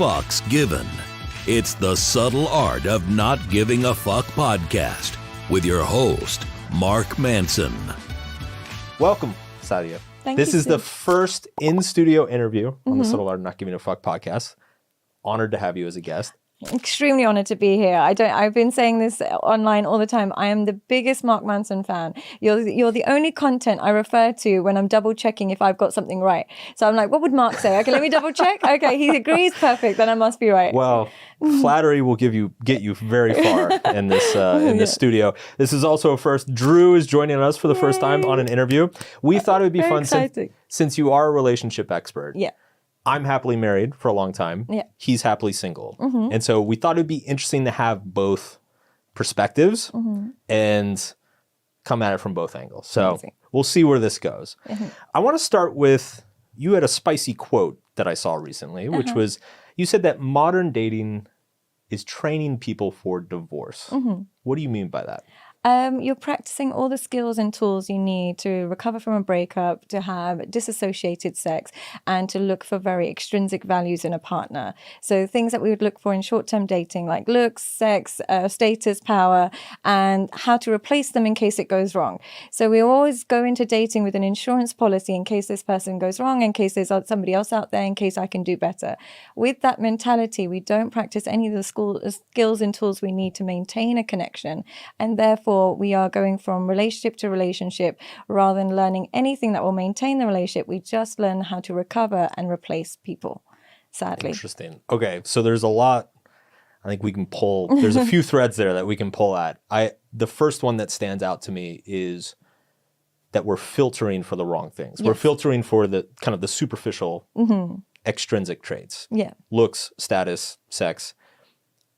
fucks given. It's the Subtle Art of Not Giving a Fuck podcast with your host, Mark Manson. Welcome, Sadia. Thank this you, is the Steve. first in-studio interview on the Subtle Art of Not Giving a Fuck podcast. Honored to have you as a guest. Extremely honored to be here. I've been saying this online all the time. I am the biggest Mark Manson fan. You're the only content I refer to when I'm double checking if I've got something right. So I'm like, what would Mark say? Okay, let me double check. Okay, he agrees. Perfect. Then I must be right. Well, flattery will get you very far in this studio. This is also a first. Drew is joining us for the first time on an interview. We thought it would be fun since you are a relationship expert. Yeah. I'm happily married for a long time. Yeah. He's happily single. And so we thought it'd be interesting to have both perspectives and come at it from both angles. So we'll see where this goes. I want to start with, you had a spicy quote that I saw recently, which was, you said that modern dating is training people for divorce. What do you mean by that? You're practicing all the skills and tools you need to recover from a breakup, to have disassociated sex, and to look for very extrinsic values in a partner. So things that we would look for in short-term dating, like looks, sex, status, power, and how to replace them in case it goes wrong. So we always go into dating with an insurance policy in case this person goes wrong, in case there's somebody else out there, in case I can do better. With that mentality, we don't practice any of the skills and tools we need to maintain a connection, and therefore we are going from relationship to relationship rather than learning anything that will maintain the relationship. We just learn how to recover and replace people, sadly. Interesting. Okay, so there's a lot I think we can pull. There's a few threads there that we can pull at. The first one that stands out to me is that we're filtering for the wrong things. Yes. We're filtering for the kind of the superficial extrinsic traits. Yeah. Looks, status, sex.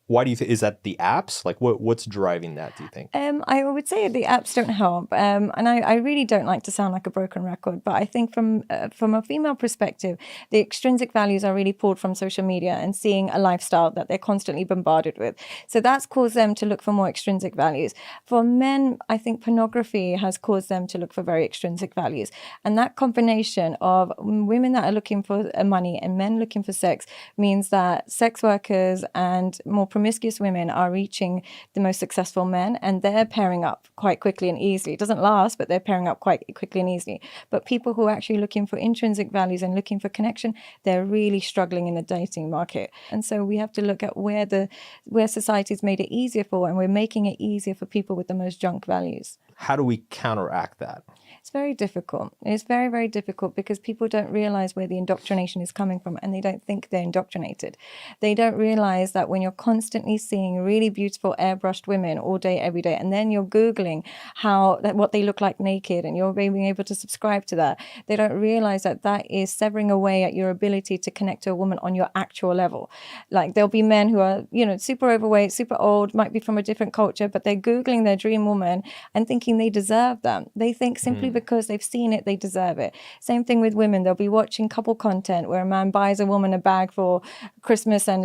Why do you think, is that the apps? Like what's driving that, do you think? I would say the apps don't help. And I really don't like to sound like a broken record, but I think from a female perspective, the extrinsic values are really pulled from social media and seeing a lifestyle that they're constantly bombarded with. So that's caused them to look for more extrinsic values. For men, I think pornography has caused them to look for very extrinsic values. And that combination of women that are looking for money and men looking for sex means that sex workers and more promiscuous women are reaching the most successful men, and they're pairing up quite quickly and easily. It doesn't last, but they're pairing up quite quickly and easily. But people who are actually looking for intrinsic values and looking for connection, they're really struggling in the dating market. And so we have to look at where society's made it easier for, and we're making it easier for people with the most junk values. How do we counteract that? It's very difficult. It's very, very difficult because people don't realize where the indoctrination is coming from, and they don't think they're indoctrinated. They don't realize that when you're constantly seeing really beautiful airbrushed women all day, every day, and then you're Googling what they look like naked, and you're being able to subscribe to that, they don't realize that that is severing away at your ability to connect to a woman on your actual level. Like there'll be men who are, super overweight, super old, might be from a different culture, but they're Googling their dream woman and thinking they deserve them. They think simply because they've seen it, they deserve it. Same thing with women. They'll be watching couple content where a man buys a woman a bag for Christmas and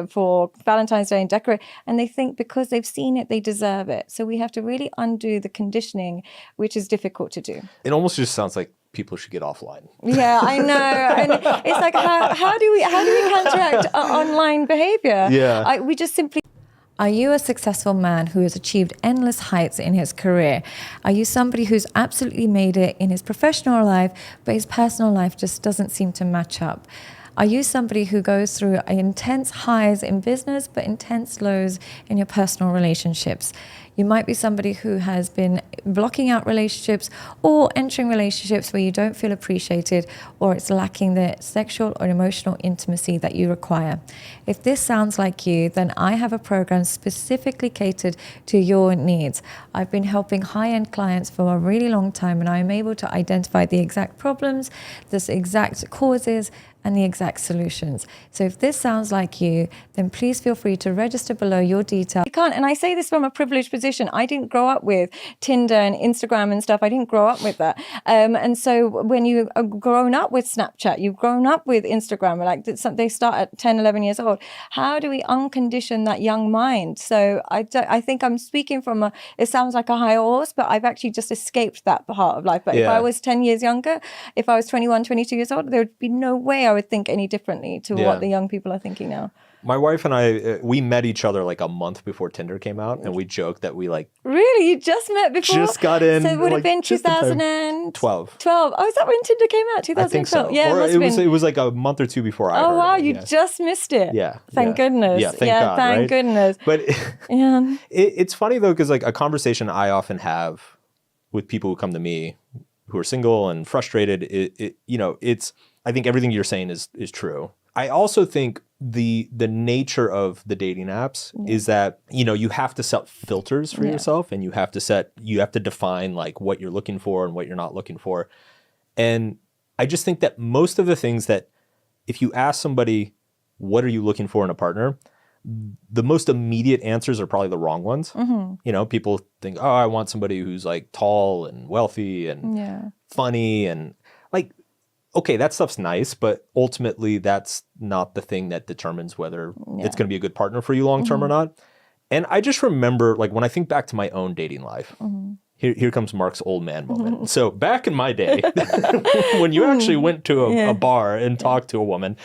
for Valentine's Day and decorate, and they think because they've seen it, they deserve it. So we have to really undo the conditioning, which is difficult to do. It almost just sounds like people should get offline. Yeah, I know. And it's like, how do we counteract online behavior? Yeah. We just simply... Are you a successful man who has achieved endless heights in his career? Are you somebody who's absolutely made it in his professional life, but his personal life just doesn't seem to match up? Are you somebody who goes through intense highs in business, but intense lows in your personal relationships? You might be somebody who has been blocking out relationships or entering relationships where you don't feel appreciated, or it's lacking the sexual or emotional intimacy that you require. If this sounds like you, then I have a program specifically catered to your needs. I've been helping high-end clients for a really long time, and I'm able to identify the exact problems, the exact causes, and the exact solutions. So if this sounds like you, then please feel free to register below your details. You can't, and I say this from a privileged position transition. I didn't grow up with Tinder and Instagram and stuff. I didn't grow up with that. And so when you are grown up with Snapchat, you've grown up with Instagram, like they start at 10, 11 years old. How do we uncondition that young mind? So I think I'm speaking from it sounds like a high horse, but I've actually just escaped that part of life. But if I was 10 years younger, if I was 21, 22 years old, there would be no way I would think any differently to what the young people are thinking now. My wife and I, we met each other like a month before Tinder came out, and we joked that we like... Really? You just met before? Just got in. So it would have been 2012. 12. Oh, is that when Tinder came out? 2012? I think so. Yeah, or it was like a month or two before I heard wow, it. you just missed it. Yeah. Thank goodness. Yeah, thank God, thank right? goodness. But it's funny though, because like a conversation I often have with people who come to me who are single and frustrated, I think everything you're saying is true. I also think the nature of the dating apps is that, you have to set filters for yourself, and you have to define like what you're looking for and what you're not looking for. And I just think that most of the things that if you ask somebody, what are you looking for in a partner? The most immediate answers are probably the wrong ones. Mm-hmm. People think, oh, I want somebody who's like tall and wealthy and funny and like, okay, that stuff's nice, but ultimately that's not the thing that determines whether it's going to be a good partner for you long term or not. And I just remember, like, when I think back to my own dating life, here comes Mark's old man moment. So back in my day, when you actually went to a bar and talked to a woman,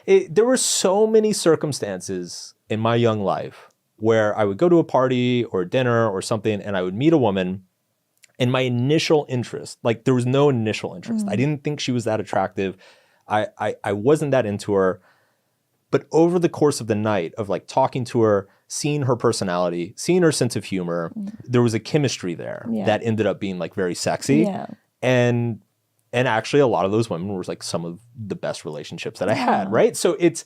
there were so many circumstances in my young life where I would go to a party or a dinner or something, and I would meet a woman. And my initial interest, like there was no initial interest. I didn't think she was that attractive. I wasn't that into her. But over the course of the night of like talking to her, seeing her personality, seeing her sense of humor, there was a chemistry there that ended up being like very sexy. Yeah. And actually a lot of those women were like some of the best relationships that I had, right? So it's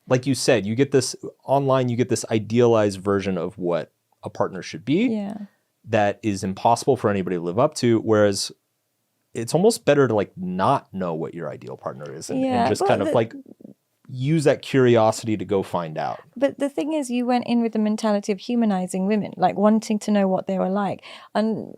like you said, you get this online, you get this idealized version of what a partner should be. Yeah. That is impossible for anybody to live up to, whereas it's almost better to like not know what your ideal partner is and just kind of like use that curiosity to go find out. But the thing is, you went in with the mentality of humanizing women, like wanting to know what they were like. And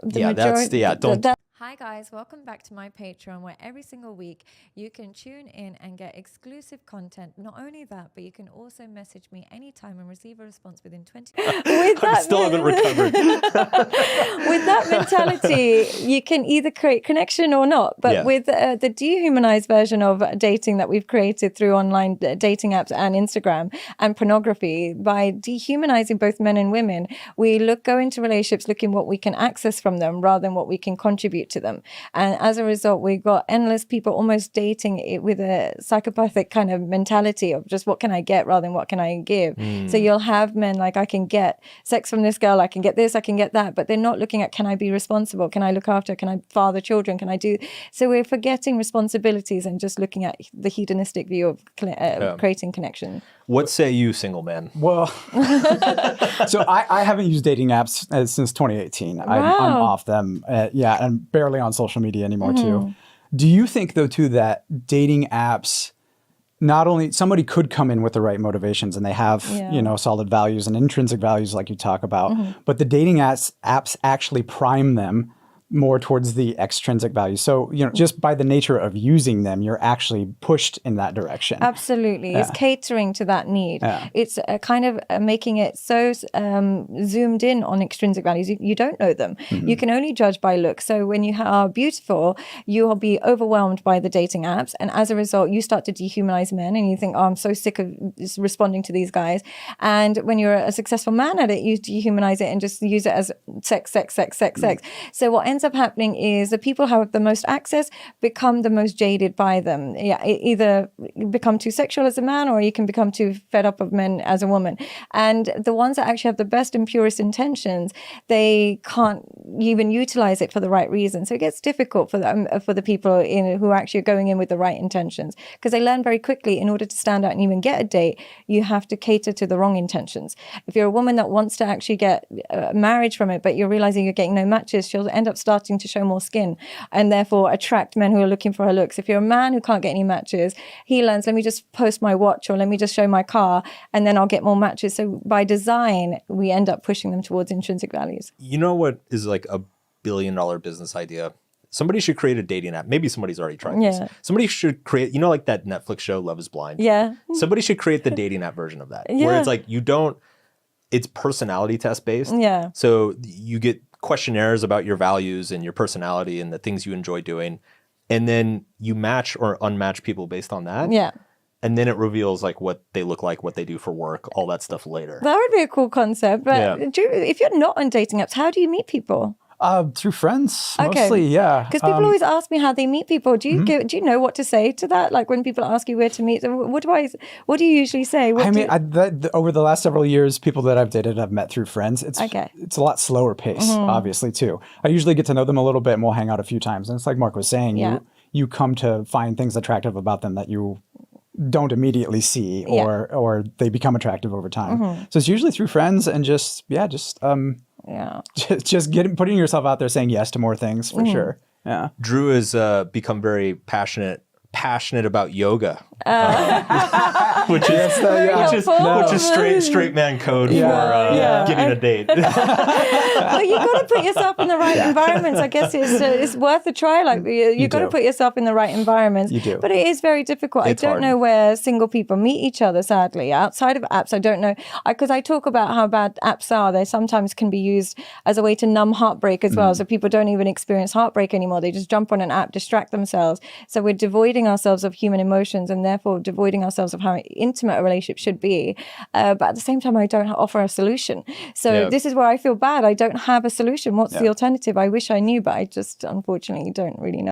Hi guys, welcome back to my Patreon, where every single week you can tune in and get exclusive content. Not only that, but you can also message me anytime and receive a response within 20 I still haven't recovered. With that mentality, you can either create connection or not. But with the dehumanized version of dating that we've created through online dating apps and Instagram and pornography, by dehumanizing both men and women, we go into relationships looking what we can access from them rather than what we can contribute to them. And as a result, we've got endless people almost dating it with a psychopathic kind of mentality of just what can I get rather than what can I give. So you'll have men like, I can get sex from this girl, I can get this, I can get that, but they're not looking at, can I be responsible? Can I look after? Can I father children? Can I do? So we're forgetting responsibilities and just looking at the hedonistic view of creating connection. What say you, single man? Well, so I haven't used dating apps since 2018. I'm off them. And barely on social media anymore too. Do you think though too that dating apps, not only somebody could come in with the right motivations and they have, solid values and intrinsic values like you talk about, but the dating apps actually prime them more towards the extrinsic value. So, just by the nature of using them, you're actually pushed in that direction. Absolutely. It's catering to that need. It's kind of making it so zoomed in on extrinsic values. You don't know them. You can only judge by look. So when you are beautiful, you will be overwhelmed by the dating apps. And as a result, you start to dehumanize men and you think, oh, I'm so sick of just responding to these guys. And when you're a successful man at it, you dehumanize it and just use it as sex. So what ends up happening is the people who have the most access become the most jaded by them. Either become too sexual as a man, or you can become too fed up of men as a woman. And the ones that actually have the best and purest intentions, they can't even utilize it for the right reason. So it gets difficult for them, for the people who are actually going in with the right intentions, because they learn very quickly, in order to stand out and even get a date, you have to cater to the wrong intentions. If you're a woman that wants to actually get marriage from it, but you're realizing you're getting no matches, she'll end up starting to show more skin and therefore attract men who are looking for her looks. If you're a man who can't get any matches, he learns, let me just post my watch or let me just show my car and then I'll get more matches. So by design, we end up pushing them towards intrinsic values. You know what is like a $1 billion business idea? Somebody should create a dating app. Maybe somebody's already tried this. Somebody should create, you know, like that Netflix show, Love is Blind? Yeah. Somebody should create the dating app version of that. Where it's like, it's personality test based. Yeah. So you get questionnaires about your values and your personality and the things you enjoy doing. And then you match or unmatch people based on that. Yeah. And then it reveals like what they look like, what they do for work, all that stuff later. That would be a cool concept. But if you're not on dating apps, how do you meet people? Through friends, mostly, yeah. Because people always ask me how they meet people. Do you do you know what to say to that? Like when people ask you where to meet, what do you usually say? Over the last several years, people that I've dated I've met through friends. It's a lot slower pace, obviously, too. I usually get to know them a little bit and we'll hang out a few times. And it's like Mark was saying, you come to find things attractive about them that you don't immediately see or they become attractive over time. So it's usually through friends and just putting yourself out there, saying yes to more things for sure. Yeah. Drew has become very passionate about yoga, which is straight man code for getting a date. Well, you got to put yourself in the right environments. I guess it's worth a try. Like you got to put yourself in the right environments. You do. But it is very difficult. It's I don't hard. know where single people meet each other, sadly. Outside of apps, I don't know. Because I talk about how bad apps are. They sometimes can be used as a way to numb heartbreak as well. So people don't even experience heartbreak anymore. They just jump on an app, distract themselves. So we're devoiding ourselves of human emotions and therefore devoiding ourselves of how intimate a relationship should be. But at the same time, I don't offer a solution. So this is where I feel bad. I don't have a solution. What's the alternative? I wish I knew, but I just unfortunately don't really know.